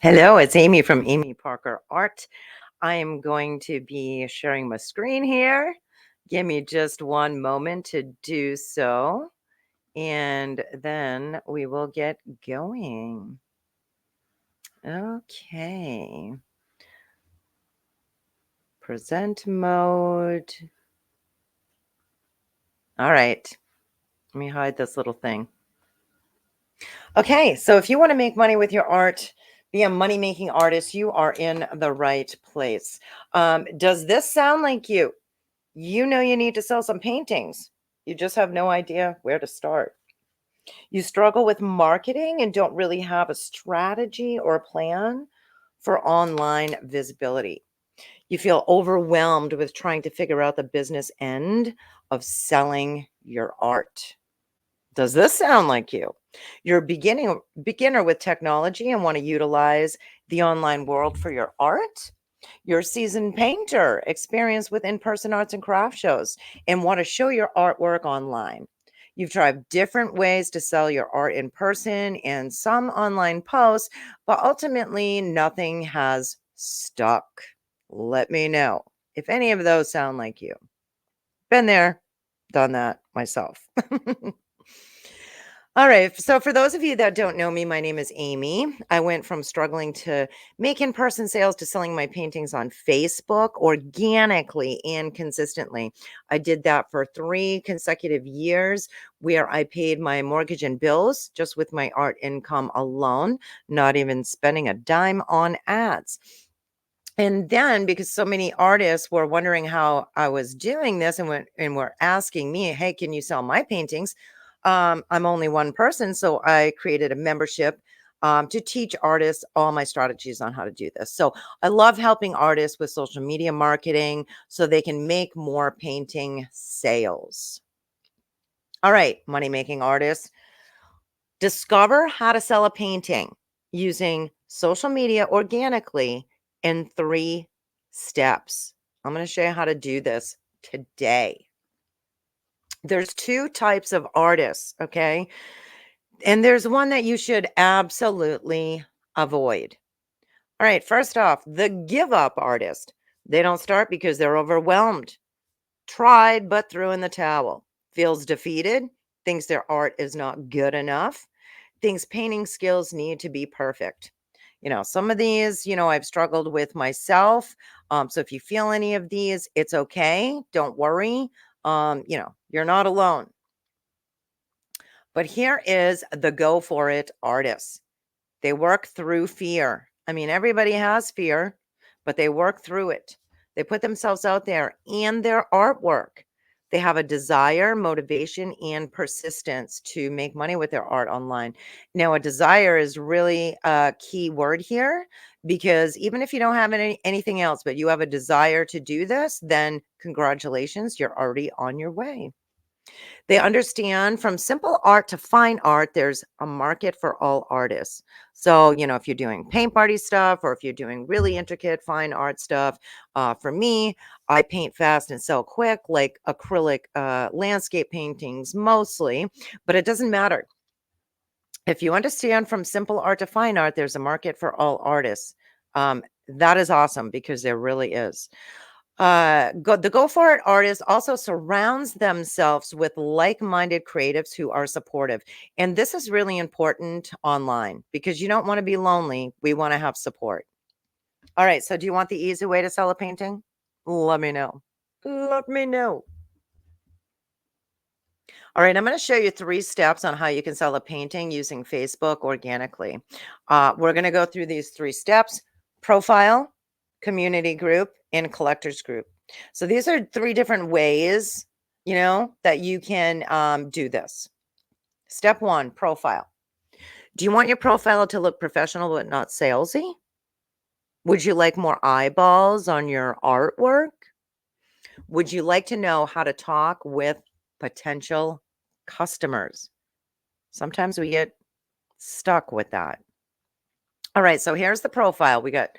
Hello, it's Amy from Amy Parker Art. I am going to be sharing my screen here. Give me just one moment to do so, and then we will get going. Okay. Present mode. All right. Let me hide this little thing. Okay, so if you want to make money with your art, be a money making artist, you are in the right place. Does this sound like you? You know you need to sell some paintings. You just have no idea where to start. You struggle with marketing and don't really have a strategy or a plan for online visibility. You feel overwhelmed with trying to figure out the business end of selling your art. Does this sound like you? You're a beginner with technology and want to utilize the online world for your art. You're a seasoned painter, experienced with in-person arts and craft shows, and want to show your artwork online. You've tried different ways to sell your art in person and some online posts, but ultimately nothing has stuck. Let me know if any of those sound like you. Been there, done that myself. All right. So, for those of you that don't know me, my name is Amy. I went from struggling to make in person sales to selling my paintings on Facebook organically and consistently. I did that for 3 consecutive years where I paid my mortgage and bills just with my art income alone, not even spending a dime on ads. And then, because so many artists were wondering how I was doing this and were asking me, "Hey, can you sell my paintings?" I'm only one person, so I created a membership to teach artists all my strategies on how to do this. So I love helping artists with social media marketing so they can make more painting sales. All right, money making artists, discover how to sell a painting using social media organically in 3 steps. I'm going to show you how to do this today. There's 2 types of artists, okay? And there's one that you should absolutely avoid. All right, first off, the give up artist. They don't start because they're overwhelmed, tried but threw in the towel, feels defeated, thinks their art is not good enough, thinks painting skills need to be perfect. Some of these, I've struggled with myself. So if you feel any of these, it's okay. Don't worry. You're not alone. But here is the go for it artists. They work through fear. I mean, everybody has fear, but they work through it. They put themselves out there and their artwork. They have a desire, motivation, and persistence to make money with their art online. Now, a desire is really a key word here because even if you don't have anything else, but you have a desire to do this, then congratulations, you're already on your way. They understand from simple art to fine art, there's a market for all artists. So, if you're doing paint party stuff or if you're doing really intricate fine art stuff, for me, I paint fast and sell quick, like acrylic landscape paintings mostly, but it doesn't matter. If you understand from simple art to fine art, there's a market for all artists. That is awesome because there really is. The Go For It artist also surrounds themselves with like-minded creatives who are supportive. And this is really important online because you don't want to be lonely. We want to have support. All right. So do you want the easy way to sell a painting? Let me know. Let me know. All right, I'm going to show you 3 steps on how you can sell a painting using Facebook organically. We're going to go through these 3 steps: profile, community group, and collectors group. So these are 3 different ways, that you can do this. Step 1, profile. Do you want your profile to look professional but not salesy? Would you like more eyeballs on your artwork? Would you like to know how to talk with potential customers? Sometimes we get stuck with that. All right, so here's the profile. We got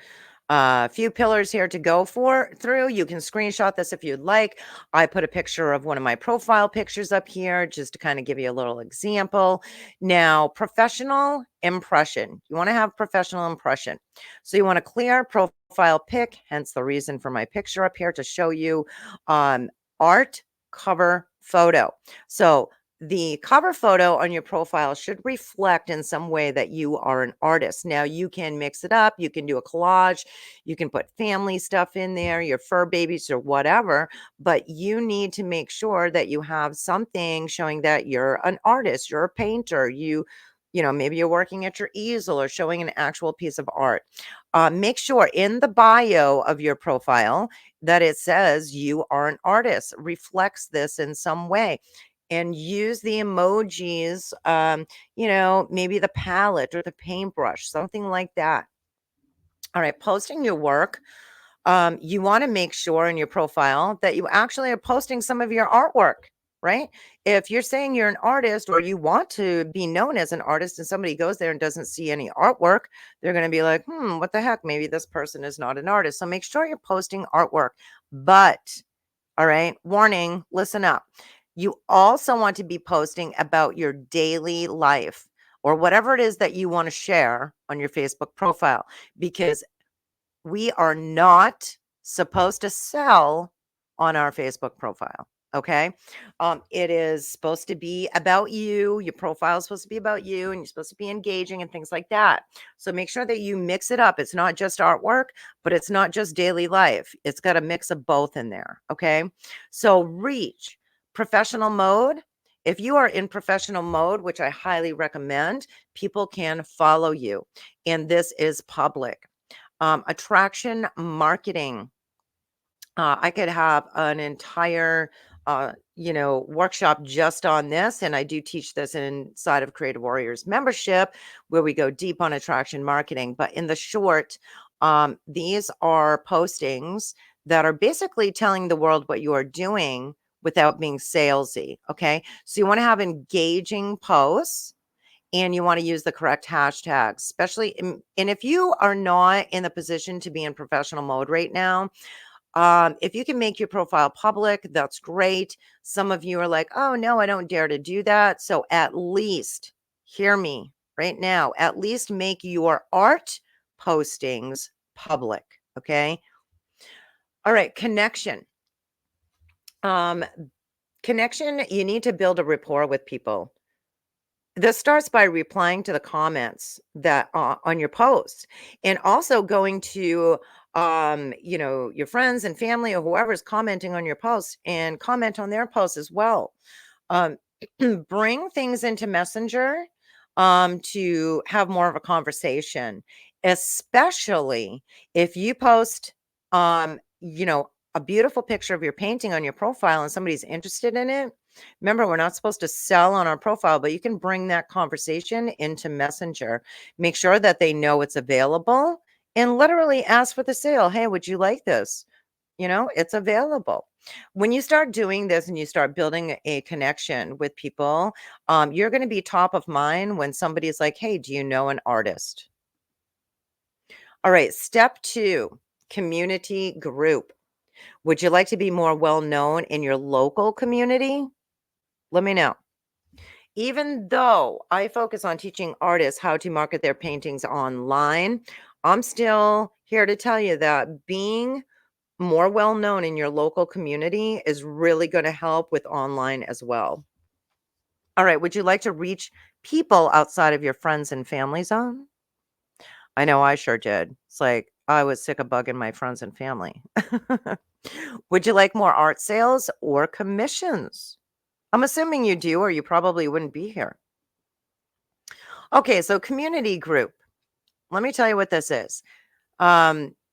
A few pillars here to go through. You can screenshot this if you'd like. I put a picture of one of my profile pictures up here just to kind of give you a little example. Now, professional impression. You want to have professional impression. So you want a clear profile pic, hence the reason for my picture up here to show you art cover photo. So the cover photo on your profile should reflect in some way that you are an artist. Now, you can mix it up. You can do a collage. You can put family stuff in there, your fur babies or whatever, but you need to make sure that you have something showing that you're an artist, you're a painter, maybe you're working at your easel or showing an actual piece of art. Make sure in the bio of your profile that it says you are an artist, reflects this in some way, and use the emojis, maybe the palette or the paintbrush, something like that. All right, posting your work. You want to make sure in your profile that you actually are posting some of your artwork, right? If you're saying you're an artist or you want to be known as an artist and somebody goes there and doesn't see any artwork, they're going to be like, what the heck? Maybe this person is not an artist. So make sure you're posting artwork. But, all right, warning, listen up. You also want to be posting about your daily life or whatever it is that you want to share on your Facebook profile, because we are not supposed to sell on our Facebook profile. Okay. It is supposed to be about you. Your profile is supposed to be about you and you're supposed to be engaging and things like that. So make sure that you mix it up. It's not just artwork, but it's not just daily life. It's got a mix of both in there. Okay. So reach professional mode. If you are in professional mode, which I highly recommend, people can follow you. And this is public. Attraction marketing. I could have an entire, workshop just on this. And I do teach this inside of Creative Warriors membership where we go deep on attraction marketing. But in the short, these are postings that are basically telling the world what you are doing without being salesy. Okay. So you want to have engaging posts and you want to use the correct hashtags, and if you are not in the position to be in professional mode right now, if you can make your profile public, that's great. Some of you are like, oh no, I don't dare to do that. So at least hear me right now, at least make your art postings public. Okay. All right. Um, connection, you need to build a rapport with people. This starts by replying to the comments that on your posts, and also going to your friends and family or whoever's commenting on your posts and comment on their posts as well. Um, bring things into Messenger to have more of a conversation, especially if you post a beautiful picture of your painting on your profile and somebody's interested in it. Remember, we're not supposed to sell on our profile, but you can bring that conversation into Messenger. Make sure that they know it's available and literally ask for the sale. Hey, would you like this? It's available. When you start doing this and you start building a connection with people, you're going to be top of mind when somebody's like, hey, do you know an artist? All right, step 2, community group. Would you like to be more well known in your local community? Let me know. Even though I focus on teaching artists how to market their paintings online, I'm still here to tell you that being more well known in your local community is really going to help with online as well. All right. Would you like to reach people outside of your friends and family zone? I know I sure did. It's like I was sick of bugging my friends and family. Would you like more art sales or commissions? I'm assuming you do, or you probably wouldn't be here. Okay. So, community group. Let me tell you what this is.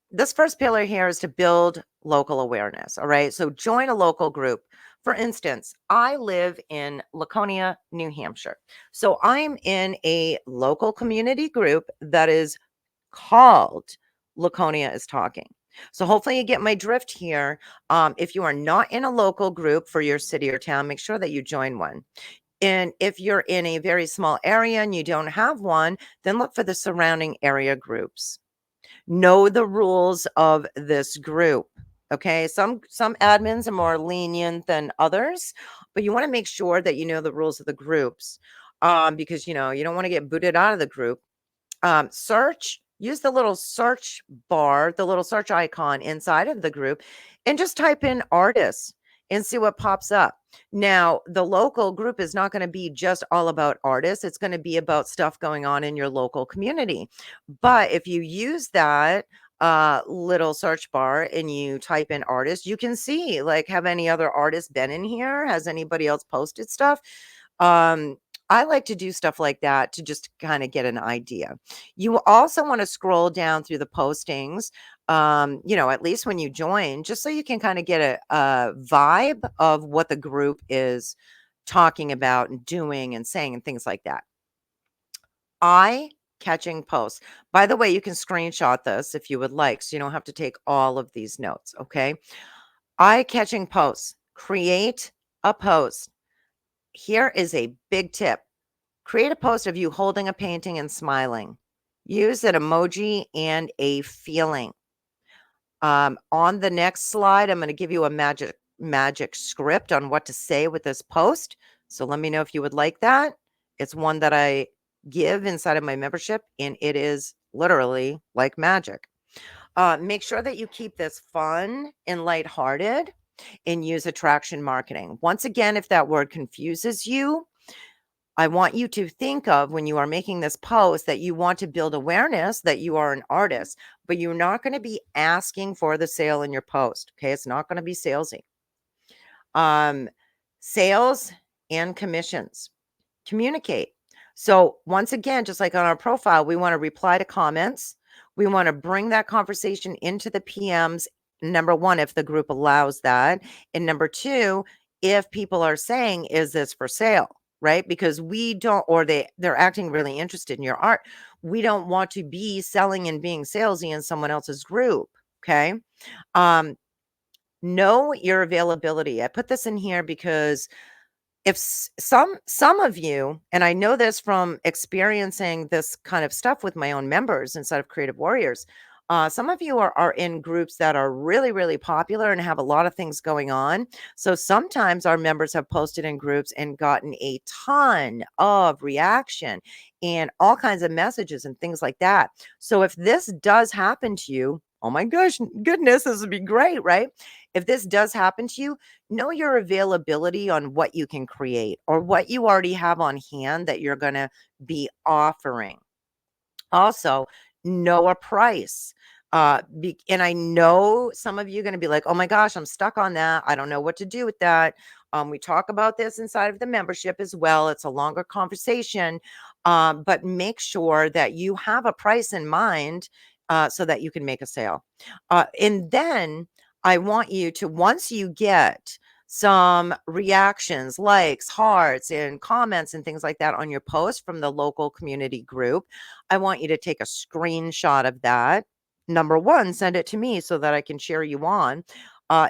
This first pillar here is to build local awareness. All right. So join a local group. For instance, I live in Laconia, New Hampshire. So I'm in a local community group that is called Laconia is Talking. So hopefully you get my drift here. If you are not in a local group for your city or town, make sure that you join one. And if you're in a very small area and you don't have one, then look for the surrounding area groups. Know the rules of this group. Okay. Some admins are more lenient than others, but you want to make sure that you know the rules of the groups. Because you don't want to get booted out of the group. Use the little search bar, the little search icon inside of the group, and just type in artists and see what pops up. Now, the local group is not going to be just all about artists, it's going to be about stuff going on in your local community. But if you use that little search bar and you type in artists, you can see, like, have any other artists been in here? Has anybody else posted stuff? Um, I like to do stuff like that to just kind of get an idea. You also want to scroll down through the postings, at least when you join, just so you can kind of get a vibe of what the group is talking about and doing and saying and things like that. Eye catching posts. By the way, you can screenshot this if you would like, so you don't have to take all of these notes. Okay. Eye catching posts. Create a post. Here is a big tip. Create a post of you holding a painting and smiling. Use an emoji and a feeling. On the next slide, I'm going to give you a magic script on what to say with this post. So let me know if you would like that. It's one that I give inside of my membership, and it is literally like magic. Make sure that you keep this fun and lighthearted and use attraction marketing. Once again, if that word confuses you, I want you to think of, when you are making this post, that you want to build awareness that you are an artist, but you're not going to be asking for the sale in your post. Okay. It's not going to be salesy. Um, Sales and commissions. Communicate. So, once again, just like on our profile, we want to reply to comments. We want to bring that conversation into the PMs. Number one, if the group allows that. And number two, if people are saying, is this for sale? Right? Because we don't, or they're acting really interested in your art. We don't want to be selling and being salesy in someone else's group. Okay. Um, know your availability. I put this in here because if some of you, and I know this from experiencing this kind of stuff with my own members inside of Creative Warriors, some of you are in groups that are really, really popular and have a lot of things going on. So sometimes our members have posted in groups and gotten a ton of reaction and all kinds of messages and things like that. So if this does happen to you, oh my gosh, goodness, this would be great, right? If this does happen to you, know your availability on what you can create or what you already have on hand that you're going to be offering. Also, know a price. And I know some of you are going to be like, oh my gosh, I'm stuck on that. I don't know what to do with that. We talk about this inside of the membership as well. It's a longer conversation, but make sure that you have a price in mind so that you can make a sale. And then I want you to, once you get some reactions, likes, hearts, and comments and things like that on your post from the local community group, I want you to take a screenshot of that. Number one, send it to me so that I can share you on.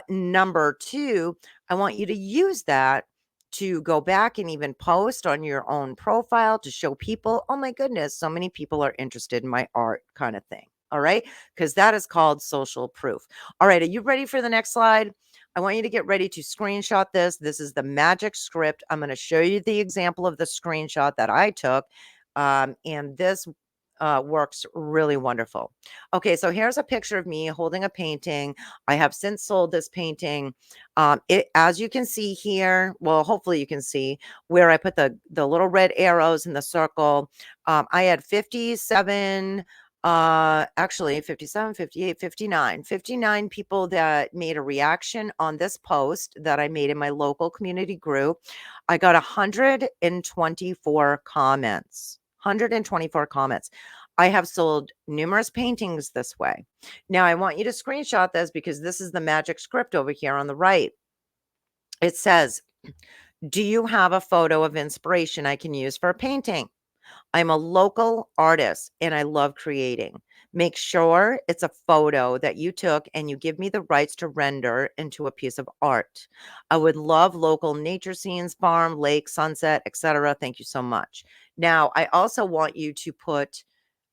Number two, I want you to use that to go back and even post on your own profile to show people, oh my goodness, so many people are interested in my art, kind of thing. All right. Because that is called social proof. All right. Are you ready for the next slide? I want you to get ready to screenshot this. This is the magic script. I'm going to show you the example of the screenshot that I took. And this works really wonderful. Okay, so here's a picture of me holding a painting. I have since sold this painting. As you can see here, well, hopefully you can see where I put the little red arrows in the circle. I had 57 actually 57, 58, 59 people that made a reaction on this post that I made in my local community group. I got 124 comments. 124 comments. I have sold numerous paintings this way. Now I want you to screenshot this because this is the magic script over here on the right. It says, do you have a photo of inspiration I can use for a painting? I'm a local artist and I love creating. Make sure it's a photo that you took and you give me the rights to render into a piece of art. I would love local nature scenes, farm, lake, sunset, etc. Thank you so much. Now, I also want you to put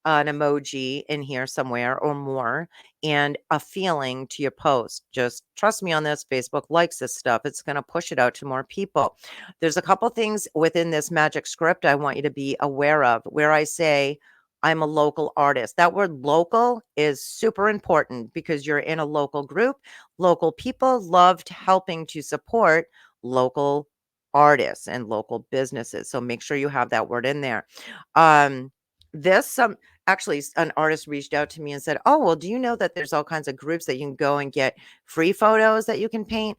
an emoji in here somewhere or more and a feeling to your post. Just trust me on this. Facebook likes this stuff. It's going to push it out to more people. There's a couple things within this magic script I want you to be aware of where I say, I'm a local artist. That word local is super important because you're in a local group. Local people loved helping to support local artists and local businesses. So make sure you have that word in there. Um, this some actually an artist reached out to me and said, "Oh, well, do you know that there's all kinds of groups that you can go and get free photos that you can paint?"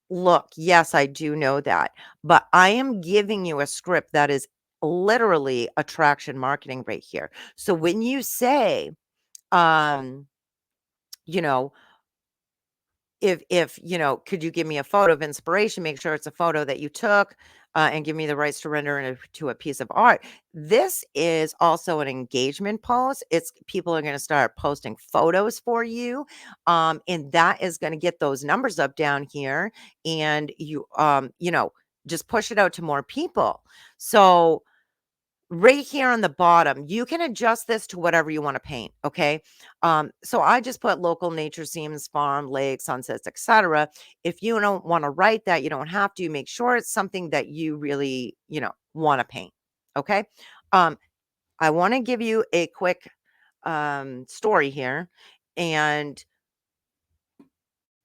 Look, yes, I do know that, but I am giving you a script that is literally attraction marketing right here. So when you say, um, you know, if could you give me a photo of inspiration, make sure it's a photo that you took, and give me the rights to render it to a piece of art. This is also an engagement post. It's people are going to start posting photos for you, and that is going to get those numbers up down here, and just push it out to more people. So right here on the bottom, you can adjust this to whatever you want to paint. Okay. So I just put local nature scenes, farm, lakes, sunsets, etc. If you don't want to write that, you don't have to. Make sure it's something that you really, want to paint. Okay. Um, I want to give you a quick story here. And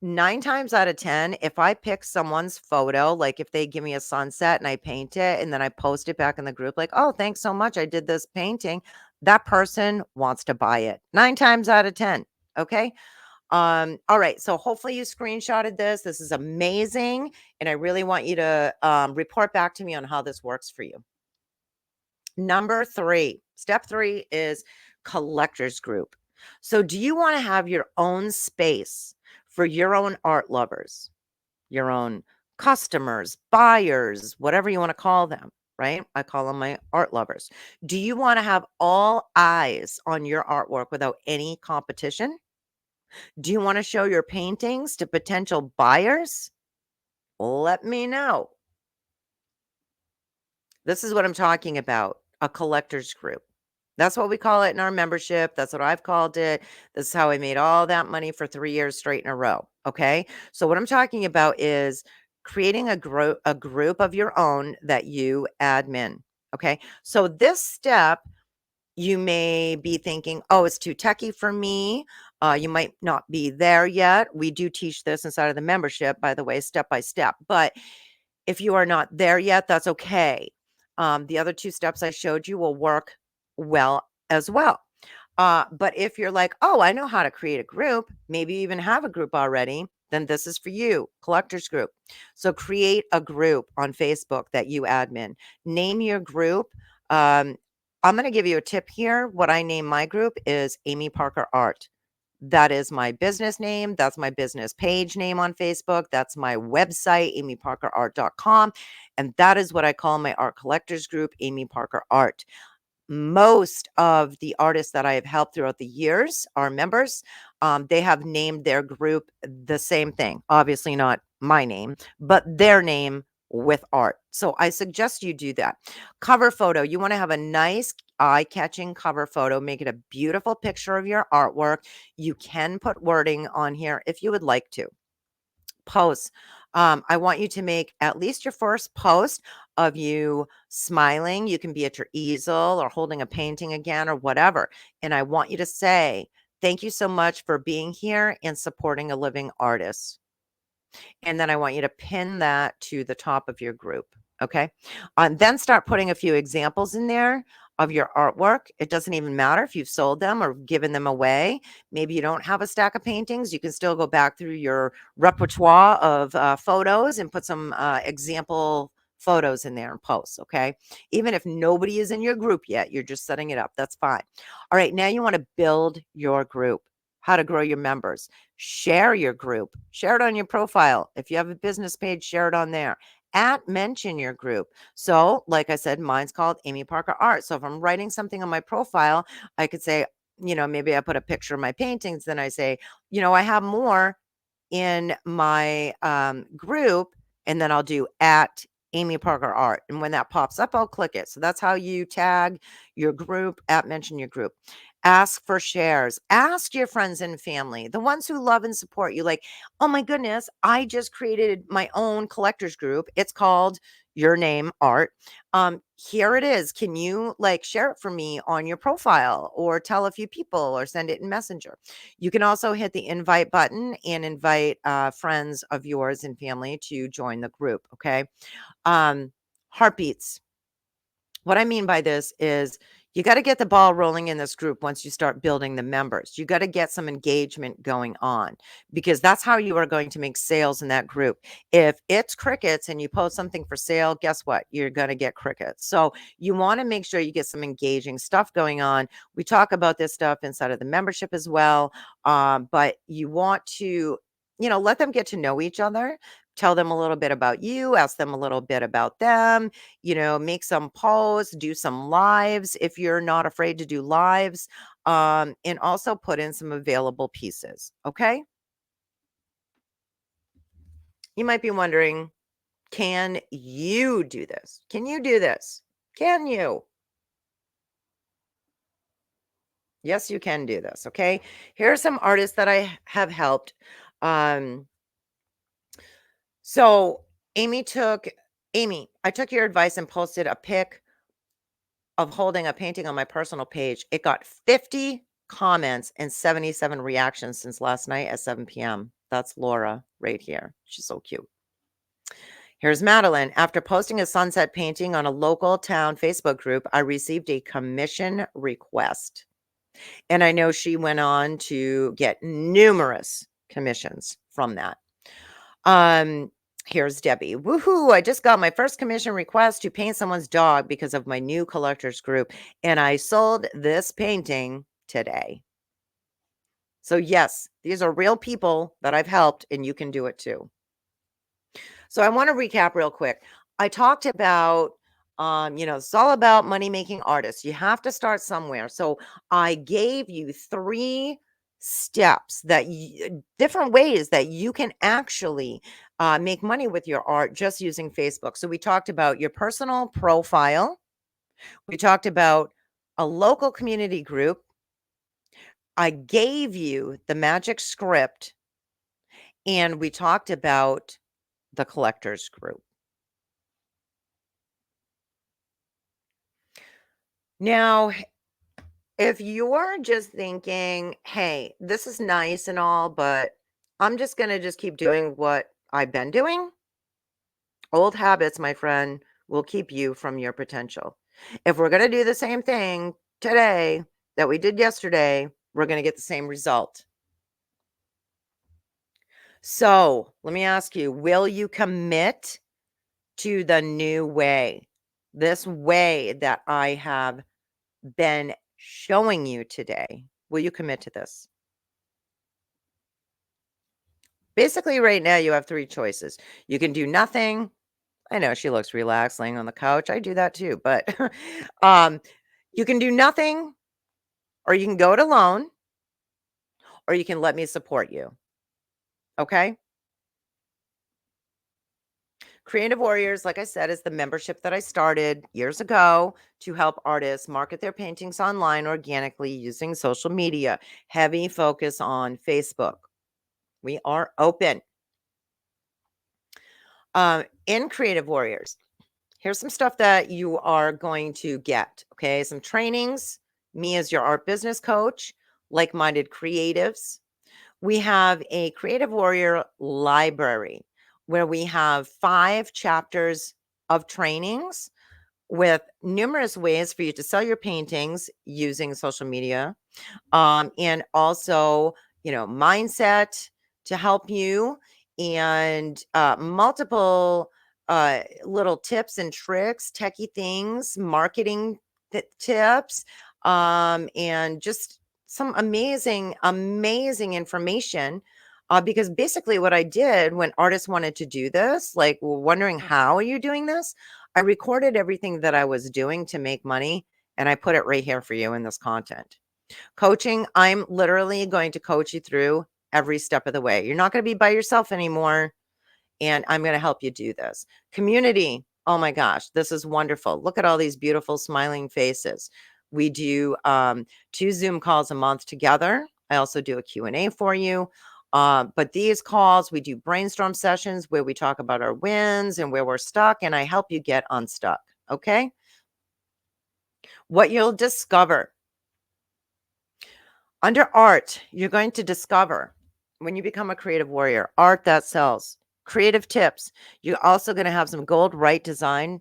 9 times out of 10, if I pick someone's photo, like if they give me a sunset and I paint it and then I post it back in the group, like, oh, thanks so much. I did this painting. That person wants to buy it 9 times out of 10. Okay. All right. So hopefully you screenshotted this. This is amazing. And I really want you to report back to me on how this works for you. Number three, step three is collectors group. So, do you want to have your own space for your own art lovers, your own customers, buyers, whatever you want to call them, right? I call them my art lovers. Do you want to have all eyes on your artwork without any competition? Do you want to show your paintings to potential buyers? Let me know. This is what I'm talking about, a collectors group. That's what we call it in our membership. That's what I've called it. This is how I made all that money for 3 years straight in a row, okay? So what I'm talking about is creating a group of your own that you admin, okay? So this step, you may be thinking, "Oh, it's too techy for me." You might not be there yet. We do teach this inside of the membership, by the way, step by step. But if you are not there yet, that's okay. The other 2 steps I showed you will work well as well. But if you're like, "Oh, I know how to create a group," maybe you even have a group already, then this is for you, collectors group. So create a group on Facebook that you admin. Name your group. Um, I'm going to give you a tip here. What I name my group is Amy Parker Art. That is my business name. That's my business page name on Facebook. That's my website, amyparkerart.com. And that is what I call my art collectors group, Amy Parker Art. Most of the artists that I have helped throughout the years are members. They have named their group the same thing. Obviously, not my name, but their name with art. So I suggest you do that. Cover photo. You want to have a nice, eye catching cover photo. Make it a beautiful picture of your artwork. You can put wording on here if you would like to. Posts. I want you to make at least your first post of you smiling. You can be at your easel or holding a painting again or whatever. And I want you to say, thank you so much for being here and supporting a living artist. And then I want you to pin that to the top of your group. Okay. Then start putting a few examples in there of your artwork. It doesn't even matter if you've sold them or given them away. Maybe you don't have a stack of paintings. You can still go back through your repertoire of photos and put some example photos in there and post. Okay. Even if nobody is in your group yet, you're just setting it up. That's fine. All right. Now you want to build your group, how to grow your members. Share your group, share it on your profile. If you have a business page, share it on there. Mention your group. So, like I said, mine's called Amy Parker Art. So, if I'm writing something on my profile, I could say, maybe I put a picture of my paintings. Then I say, I have more in my group. And then I'll do at Amy Parker Art. And when that pops up, I'll click it. So that's how you tag your group, at mention your group. Ask for shares. Ask your friends and family, the ones who love and support you. Like, oh my goodness, I just created my own collectors group. It's called Your Name Art. Here it is. Can you like share it for me on your profile or tell a few people or send it in Messenger? You can also hit the invite button and invite friends of yours and family to join the group. Okay. Um, Heartbeats. What I mean by this is you got to get the ball rolling in this group once you start building the members. You got to get some engagement going on because that's how you are going to make sales in that group. If it's crickets and you post something for sale, guess what? You're going to get crickets. So you want to make sure you get some engaging stuff going on. We talk about this stuff inside of the membership as well. But you want to, let them get to know each other. Tell them a little bit about you, ask them a little bit about them, make some posts, do some lives if you're not afraid to do lives, and also put in some available pieces. Okay. You might be wondering, can you do this? Can you do this? Can you? Yes, you can do this. Okay. Here are some artists that I have helped. Um, so Amy, I took your advice and posted a pic of holding a painting on my personal page. It got 50 comments and 77 reactions since last night at 7 p.m. That's Laura right here. She's so cute. Here's Madeline. After posting a sunset painting on a local town Facebook group, I received a commission request. And I know she went on to get numerous commissions from that. Um, Here's Debbie. Woohoo! I just got my first commission request to paint someone's dog because of my new collectors group, and I sold this painting today. So, yes, these are real people that I've helped, and you can do it too. So, I want to recap real quick. I talked about, it's all about money making artists. You have to start somewhere. So, I gave you 3 steps different ways that you can actually make money with your art just using Facebook. So, we talked about your personal profile, we talked about a local community group. I gave you the magic script, and we talked about the collectors group. Now, if you're just thinking, hey, this is nice and all, but I'm just going to just keep doing what I've been doing, old habits, my friend, will keep you from your potential. If we're going to do the same thing today that we did yesterday, we're going to get the same result. So let me ask you, will you commit to the new way? This way that I have been showing you today. Will you commit to this? Basically, right now, you have 3 choices. You can do nothing. I know she looks relaxed laying on the couch. I do that too, but um, you can do nothing, or you can go it alone, or you can let me support you. Okay. Creative Warriors, like I said, is the membership that I started years ago to help artists market their paintings online organically using social media. Heavy focus on Facebook. We are open. In Creative Warriors, here's some stuff that you are going to get. Okay. Some trainings, me as your art business coach, like minded creatives. We have a Creative Warrior library where we have 5 chapters of trainings with numerous ways for you to sell your paintings using social media, and also mindset to help you, and multiple little tips and tricks, techie things, marketing tips, and just some amazing information, because basically what I did when artists wanted to do this, like wondering how are you doing this, I recorded everything that I was doing to make money, and I put it right here for you in this content. Coaching, I'm literally going to coach you through every step of the way. You're not going to be by yourself anymore, and I'm going to help you do this. Community, Oh my gosh, this is wonderful. Look at all these beautiful smiling faces. We do 2 Zoom calls a month together. I also do a Q&A for you. But these calls, we do brainstorm sessions where we talk about our wins and where we're stuck, and I help you get unstuck. Okay. What you'll discover under art, you're going to discover when you become a creative warrior, art that sells, creative tips. You're also going to have some gold right design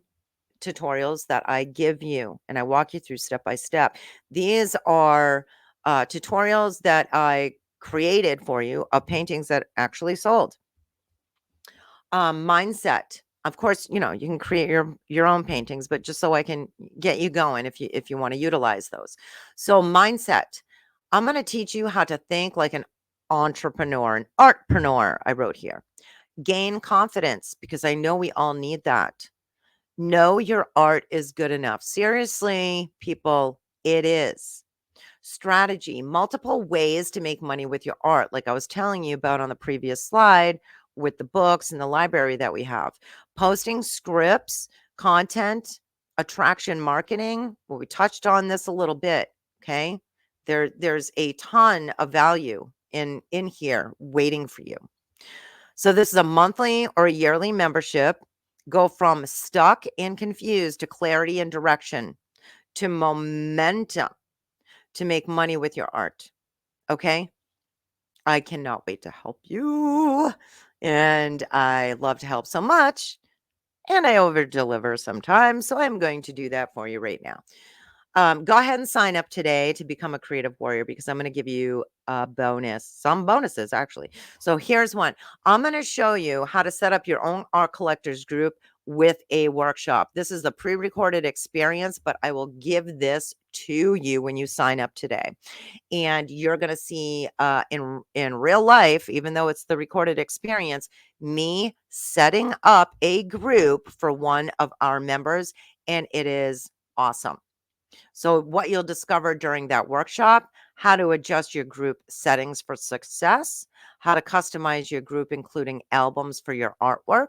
tutorials that I give you, and I walk you through step by step. These are tutorials that I created for you of paintings that actually sold. Mindset. Of course, you can create your own paintings, but just so I can get you going if you want to utilize those. So mindset. I'm going to teach you how to think like an entrepreneur, an artpreneur, I wrote here. Gain confidence because I know we all need that. Know your art is good enough. Seriously, people, it is. Strategy, multiple ways to make money with your art, like I was telling you about on the previous slide with the books and the library that we have. Posting scripts, content, attraction marketing. Well, we touched on this a little bit. Okay. There's a ton of value in here waiting for you. So this is a monthly or a yearly membership. Go from stuck and confused to clarity and direction to momentum to make money with your art. Okay. I cannot wait to help you. And I love to help so much. And I over deliver sometimes. So I'm going to do that for you right now. Go ahead and sign up today to become a creative warrior because I'm going to give you a bonus, some bonuses actually. So here's one. I'm going to show you how to set up your own art collectors group with a workshop. This is the pre-recorded experience, but I will give this to you when you sign up today. And you're going to see in real life, even though it's the recorded experience, me setting up a group for one of our members, and it is awesome. So, what you'll discover during that workshop, how to adjust your group settings for success, how to customize your group, including albums for your artwork,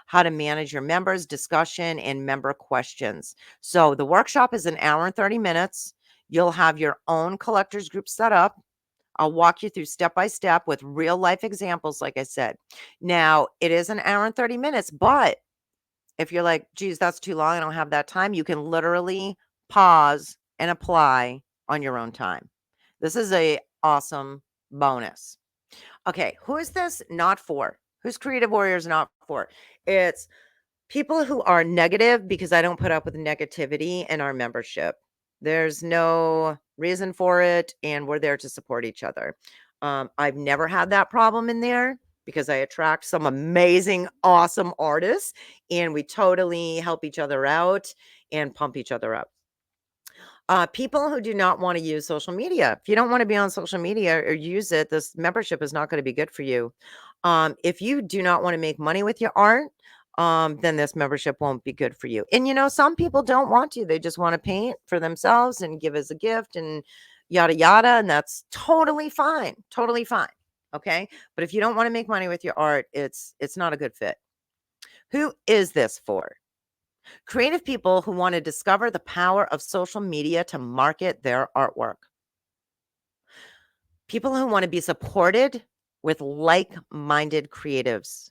how to manage your members, discussion, and member questions. So, the workshop is an hour and 30 minutes. You'll have your own collectors group set up. I'll walk you through step by step with real life examples, like I said. Now, it is an hour and 30 minutes, but if you're like, geez, that's too long, I don't have that time, you can literally pause and apply on your own time. This is a awesome bonus. Okay, who is this not for? Who's Creative Warriors not for? It's people who are negative because I don't put up with negativity in our membership. There's no reason for it, and we're there to support each other. I've never had that problem in there because I attract some amazing, awesome artists, and we totally help each other out and pump each other up. People who do not want to use social media. If you don't want to be on social media or use it, this membership is not going to be good for you. If you do not want to make money with your art, then this membership won't be good for you. And some people don't want to. They just want to paint for themselves and give as a gift and yada yada. And that's totally fine. Totally fine. Okay. But if you don't want to make money with your art, it's not a good fit. Who is this for? Creative people who want to discover the power of social media to market their artwork. People who want to be supported with like minded creatives.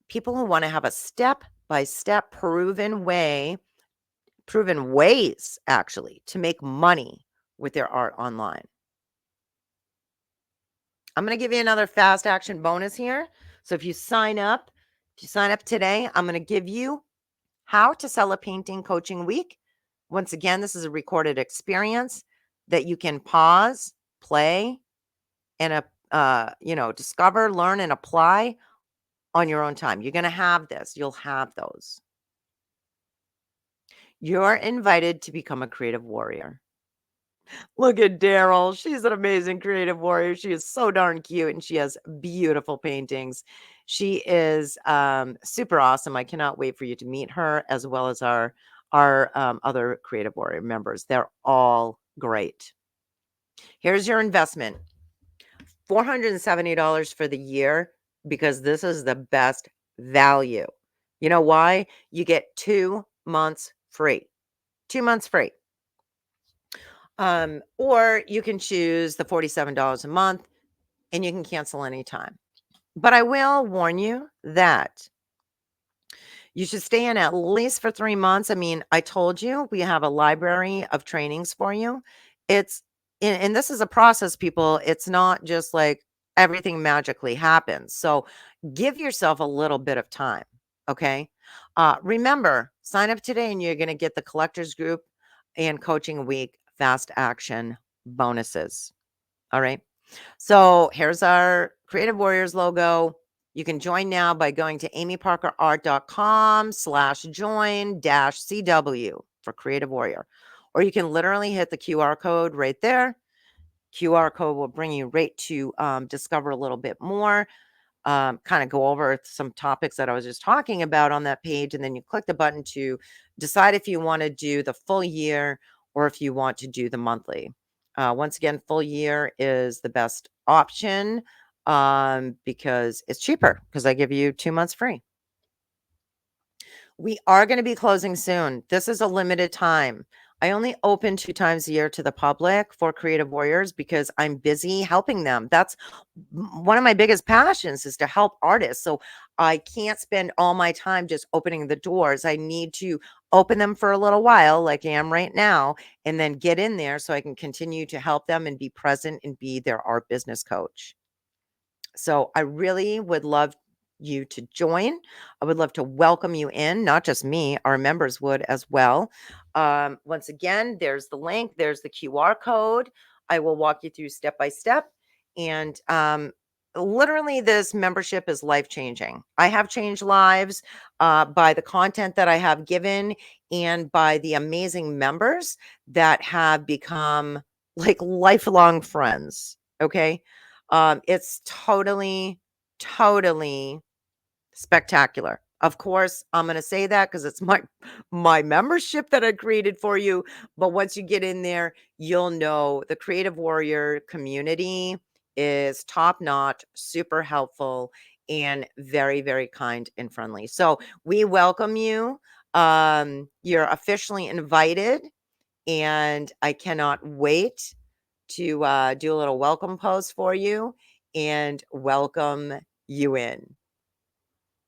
People who want to have a step by step proven ways actually to make money with their art online. I'm going to give you another fast action bonus here. So if you sign up today, I'm going to give you how to sell a painting coaching week. Once again, this is a recorded experience that you can pause, play, and discover, learn, and apply on your own time. You're going to have this. You'll have those. You're invited to become a creative warrior. Look at Daryl. She's an amazing creative warrior. She is so darn cute and she has beautiful paintings. She is super awesome. I cannot wait for you to meet her as well as our other creative warrior members. They're all great. Here's your investment. $470 for the year because this is the best value. You know why? You get 2 months free. 2 months free. Or you can choose the $47 a month and you can cancel anytime. But I will warn you that you should stay in at least for 3 months. I mean, I told you we have a library of trainings for you. It's and this is a process, people. It's not just like everything magically happens. So give yourself a little bit of time. Okay. Remember, sign up today and you're going to get the collectors group and coaching week fast action bonuses. All right. So here's our Creative Warriors logo. You can join now by going to amyparkerart.com/join-CW for Creative Warrior. Or you can literally hit the QR code right there. QR code will bring you right to discover a little bit more, kind of go over some topics that I was just talking about on that page. And then you click the button to decide if you want to do the full year or if you want to do the monthly. Once again, full year is the best option because it's cheaper because I give you 2 months free. We are going to be closing soon. This is a limited time. I only open 2 times a year to the public for Creative Warriors because I'm busy helping them. That's one of my biggest passions is to help artists. So I can't spend all my time just opening the doors. I need to open them for a little while, like I am right now, and then get in there so I can continue to help them and be present and be their art business coach. So I really would love you to join. I would love to welcome you in, not just me, our members would as well. Once again, there's the link, there's the QR code. I will walk you through step by step. And literally, this membership is life changing. I have changed lives by the content that I have given and by the amazing members that have become like lifelong friends. Okay. It's totally, totally spectacular. Of course, I'm going to say that because it's my membership that I created for you. But once you get in there, you'll know the Creative Warrior community is top notch, super helpful, and very, very kind and friendly. So we welcome you. You're officially invited, and I cannot wait to do a little welcome post for you and welcome you in.